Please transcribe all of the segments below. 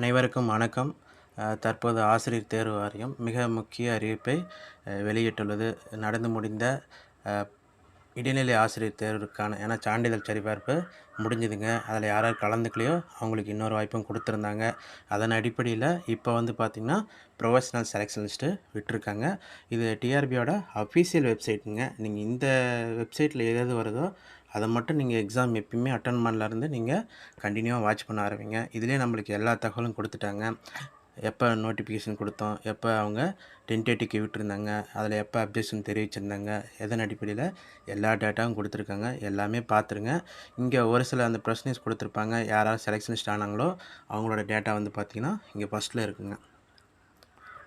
அனைவருக்கும் வணக்கம். தற்போது ஆசிரியர் தேர்வு வாரியம் மிக முக்கிய அறிவிப்பை வெளியிட்டுள்ளது. நடந்து முடிந்த அ இடைநிலை ஆசிரியர் தேர்வுக்கான ஏன்னா சான்றிதழ் சரிபார்ப்பு முடிஞ்சுதுங்க. அதில் யார் யார் கலந்துக்கலையோ அவங்களுக்கு இன்னொரு வாய்ப்பும் கொடுத்துருந்தாங்க. அதன் அடிப்படையில் இப்போ வந்து பார்த்திங்கன்னா ப்ரொஃபஷ்னல் செலெக்ஷன் லிஸ்ட்டு விட்டுருக்காங்க. இது டிஆர்பியோட அஃபீஷியல் வெப்சைட்டுங்க. நீங்கள் இந்த வெப்சைட்டில் எது வருதோ அதை மட்டும் நீங்கள் எக்ஸாம் எப்பயுமே அட்டன் பண்ணலேருந்து நீங்கள் கண்டினியூவாக வாட்ச் பண்ண ஆரம்பிங்க. இதிலே நம்மளுக்கு எல்லா தகவலும் கொடுத்துட்டாங்க. எப்போ நோட்டிஃபிகேஷன் கொடுத்தோம், எப்போ அவங்க டென்டேட்டிவ்க்கு விட்டுருந்தாங்க, அதில் எப்போ அப்ஜெக்ஷன் தெரிவிச்சிருந்தாங்க, எதன் அடிப்படையில் எல்லா டேட்டாவும் கொடுத்துருக்காங்க. எல்லாமே பார்த்துருங்க. இங்கே ஒரு சில அந்த ப்ரெஸ்னீஸ் கொடுத்துருப்பாங்க. யாராவது செலெக்ஷன் லிஸ்ட் ஆனாங்களோ அவங்களோட டேட்டா வந்து பார்த்திங்கன்னா இங்கே ஃபஸ்ட்டில் இருக்குங்க.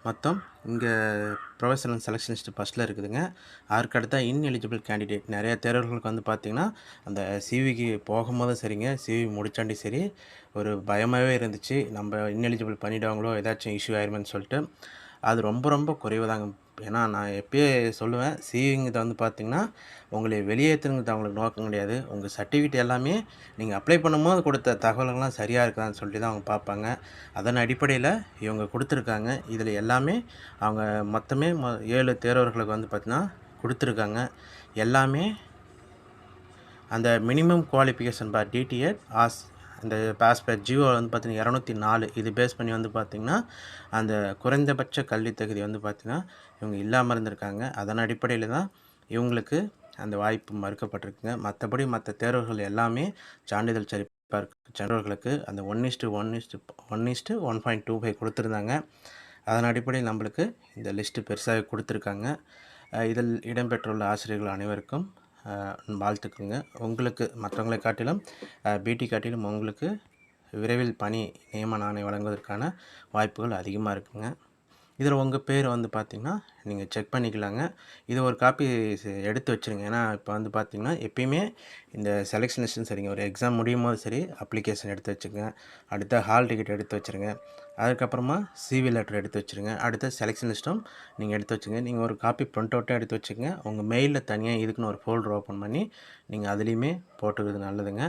மொத்தம் இங்கே ப்ரொஃபஷனல் செலெக்ஷன் லிஸ்ட்டு ஃபஸ்ட்டில் இருக்குதுங்க. அதுக்கடுத்தா இன்எலிஜிபிள் கேண்டிடேட் நிறைய தேர்வுகளுக்கு வந்து பார்த்திங்கன்னா அந்த சிவிக்கு போகும்போதும் சரிங்க, சிவி முடிச்சாண்டி சரி ஒரு பயமாகவே இருந்துச்சு. நம்ம இன்எலிஜிபிள் பண்ணிவிடுவாங்களோ, ஏதாச்சும் இஷ்யூ ஆயிருமேன்னு சொல்லிட்டு. அது ரொம்ப ரொம்ப குறைவு தாங்க. ஏன்னா நான் எப்பயே சொல்லுவேன், சிவிங்கிறது வந்து பார்த்திங்கன்னா உங்களை வெளியேற்றுங்கிறது அவங்களுக்கு நோக்கம் கிடையாது. உங்கள் சர்டிஃபிகேட் எல்லாமே நீங்கள் அப்ளை பண்ணும்போது கொடுத்த தகவல்கள்லாம் சரியாக இருக்குதான்னு சொல்லி தான் அவங்க பார்ப்பாங்க. அதன் அடிப்படையில் இவங்க கொடுத்துருக்காங்க. இதில் எல்லாமே அவங்க மொத்தமே 7 தேர்வர்களுக்கு வந்து பார்த்திங்கன்னா கொடுத்துருக்காங்க. எல்லாமே அந்த மினிமம் குவாலிஃபிகேஷன் டிடிஎட் இந்த பாஸ்பர் ஜியோ வந்து பார்த்திங்கன்னா 204 இது பேஸ் பண்ணி வந்து பார்த்திங்கன்னா அந்த குறைந்தபட்ச கல்வி தகுதி வந்து பார்த்திங்கன்னா இவங்க இல்லாமல் இருந்திருக்காங்க. அதன் அடிப்படையில் தான் இவங்களுக்கு அந்த வாய்ப்பு மறுக்கப்பட்டிருக்குங்க. மற்றபடி மற்ற தேர்வுகள் எல்லாமே சான்றிதழ் சரிபார்ப்பு சென்றவர்களுக்கு அந்த 1:1:1.25 கொடுத்துருந்தாங்க. அதன் அடிப்படையில் நம்மளுக்கு இந்த லிஸ்ட்டு பெருசாக கொடுத்துருக்காங்க. இதில் இடம்பெற்றுள்ள ஆசிரியர்கள் அனைவருக்கும் வாழ்த்துக்குங்க. உங்களுக்கு மற்றவங்களை காட்டிலும் பிடி காட்டிலும் உங்களுக்கு விரைவில் பணி நியமன ஆணை வழங்குவதற்கான வாய்ப்புகள் அதிகமாக இருக்குங்க. இதில் உங்கள் பேர் வந்து பார்த்திங்கன்னா நீங்கள் செக் பண்ணிக்கலாங்க. இது ஒரு காப்பி எடுத்து வச்சுருங்க. ஏன்னா இப்போ வந்து பார்த்திங்கன்னா எப்பயுமே இந்த செலெக்ஷன் லிஸ்ட்டும் சரிங்க, ஒரு எக்ஸாம் முடியும் போது சரி அப்ளிகேஷன் எடுத்து வச்சுங்க. அடுத்த ஹால் டிக்கெட் எடுத்து வச்சுருங்க. அதுக்கப்புறமா சிவி லெட்டர் எடுத்து வச்சுருங்க. அடுத்த செலெக்ஷன் லிஸ்ட்டும் நீங்கள் எடுத்து வச்சுங்க. நீங்கள் ஒரு காப்பி ப்ரிண்ட் அவுட்டாக எடுத்து வச்சுக்கங்க. உங்கள் மெயிலில் தனியாக இதுக்குன்னு ஒரு ஃபோல்டர் ஓப்பன் பண்ணி நீங்கள் அதுலேயுமே போட்டுக்கிறது நல்லதுங்க.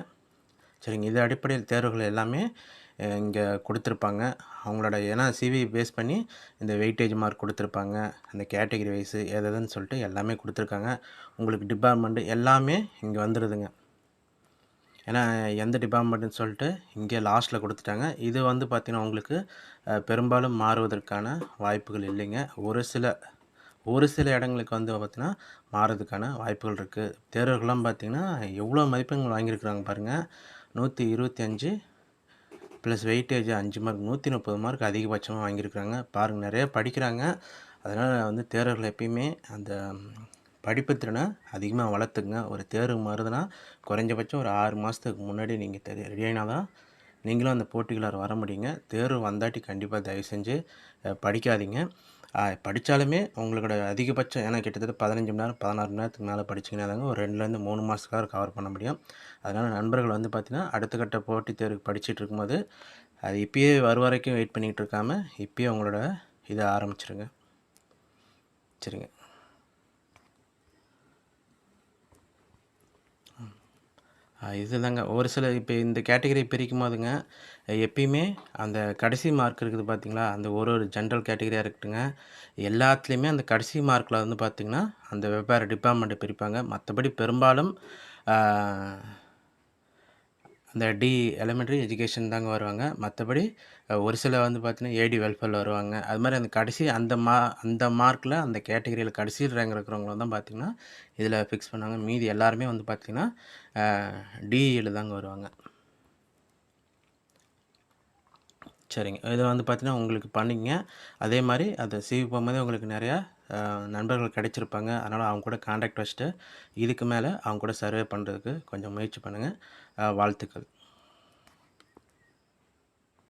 சரிங்க. இது அடிப்படையில் தேர்வுகள் எல்லாமே இங்கே கொடுத்துருப்பாங்க. அவங்களோட ஏன்னா சிவி பேஸ் பண்ணி இந்த வெயிட்டேஜ் மார்க் கொடுத்துருப்பாங்க. அந்த கேட்டகரி வைஸு எதுன்னு சொல்லிட்டு எல்லாமே கொடுத்துருக்காங்க. உங்களுக்கு டிபார்ட்மெண்ட்டு எல்லாமே இங்கே வந்துடுதுங்க. ஏன்னா எந்த டிபார்ட்மெண்ட்டுன்னு சொல்லிட்டு இங்கே லாஸ்ட்டில் கொடுத்துட்டாங்க. இது வந்து பார்த்திங்கன்னா உங்களுக்கு பெரும்பாலும் மாறுவதற்கான வாய்ப்புகள் இல்லைங்க. ஒரு சில இடங்களுக்கு வந்து பார்த்திங்கன்னா மாறுறதுக்கான வாய்ப்புகள் இருக்குது. தேர்வுகள்லாம் பார்த்திங்கன்னா எவ்வளோ மதிப்பெண்கள் வாங்கியிருக்கிறாங்க பாருங்கள். 125 ப்ளஸ் வெயிட்டேஜ் 5 மார்க் 130 மார்க் அதிகபட்சமாக வாங்கியிருக்கிறாங்க. பாருங்கள், நிறைய படிக்கிறாங்க. அதனால் வந்து தேர்வுகள் எப்பயுமே அந்த படிப்பு திறனை அதிகமாக வளர்த்துக்குங்க. ஒரு தேர்வு மாறுதுன்னா குறைஞ்சபட்சம் ஒரு 6 மாதத்துக்கு முன்னாடி நீங்கள் ரெடியானா தான் நீங்களும் அந்த போட்டிக்குள்ளார வர முடியுங்க. தேர்வு வந்தாட்டி கண்டிப்பாக தயவு செஞ்சு படிக்காதீங்க. படித்தாலுமே உங்களோட அதிகபட்சம் ஏன்னா கிட்டத்தட்ட 15 மணி நேரம் 16 மணி நேரத்துக்கு மேலே படிச்சிங்கன்னா தாங்க ஒரு 2லேருந்து 3 மாதத்துக்காக கவர் பண்ண முடியும். அதனால் நண்பர்கள் வந்து பார்த்திங்கன்னா அடுத்த கட்ட போட்டித் தேர்வுக்கு படிச்சுட்டு இருக்கும்போது அது இப்பயே வரும் வரைக்கும் வெயிட் பண்ணிகிட்டு இருக்காமல் இப்பயே உங்களோட இதை ஆரம்பிச்சிருங்க. சரிங்க. இது தாங்க ஒரு சில இப்போ இந்த கேட்டகரி பிரிக்கும் போதுங்க எப்பயுமே அந்த கடைசி மார்க் இருக்குது பார்த்திங்களா, அந்த ஒரு ஜென்ரல் கேட்டகரியாக இருக்கட்டுங்க, எல்லாத்துலேயுமே அந்த கடைசி மார்க்கில் வந்து பார்த்திங்கன்னா அந்த வெவ்வேறு டிபார்ட்மெண்ட்டை பிரிப்பாங்க. மற்றபடி பெரும்பாலும் அந்த எலிமெண்ட்ரி எஜுகேஷன் தாங்க வருவாங்க. மற்றபடி ஒரு சில வந்து பார்த்திங்கன்னா ஏடி வெல்ஃபேரில் வருவாங்க. அது மாதிரி அந்த கடைசி அந்த மார்க்கில் அந்த கேட்டகரியில் கடைசியில் ரேங்க் இருக்கிறவங்கள தான் பார்த்திங்கன்னா இதில் ஃபிக்ஸ் பண்ணாங்க. மீதி எல்லாருமே வந்து பார்த்திங்கன்னா டிஇயில் தாங்க வருவாங்க. சரிங்க. இதை வந்து பார்த்திங்கன்னா உங்களுக்கு பண்ணிங்க. அதே மாதிரி அதை சிவி போகும்போதே உங்களுக்கு நிறையா நண்பர்கள் கிடைச்சிருப்பாங்க. அதனால் அவங்க கூட கான்டாக்ட் வச்சுட்டு இதுக்கு மேலே அவங்க கூட சர்வே பண்ணுறதுக்கு கொஞ்சம் முயற்சி பண்ணுங்கள். வாழ்த்துக்கள்.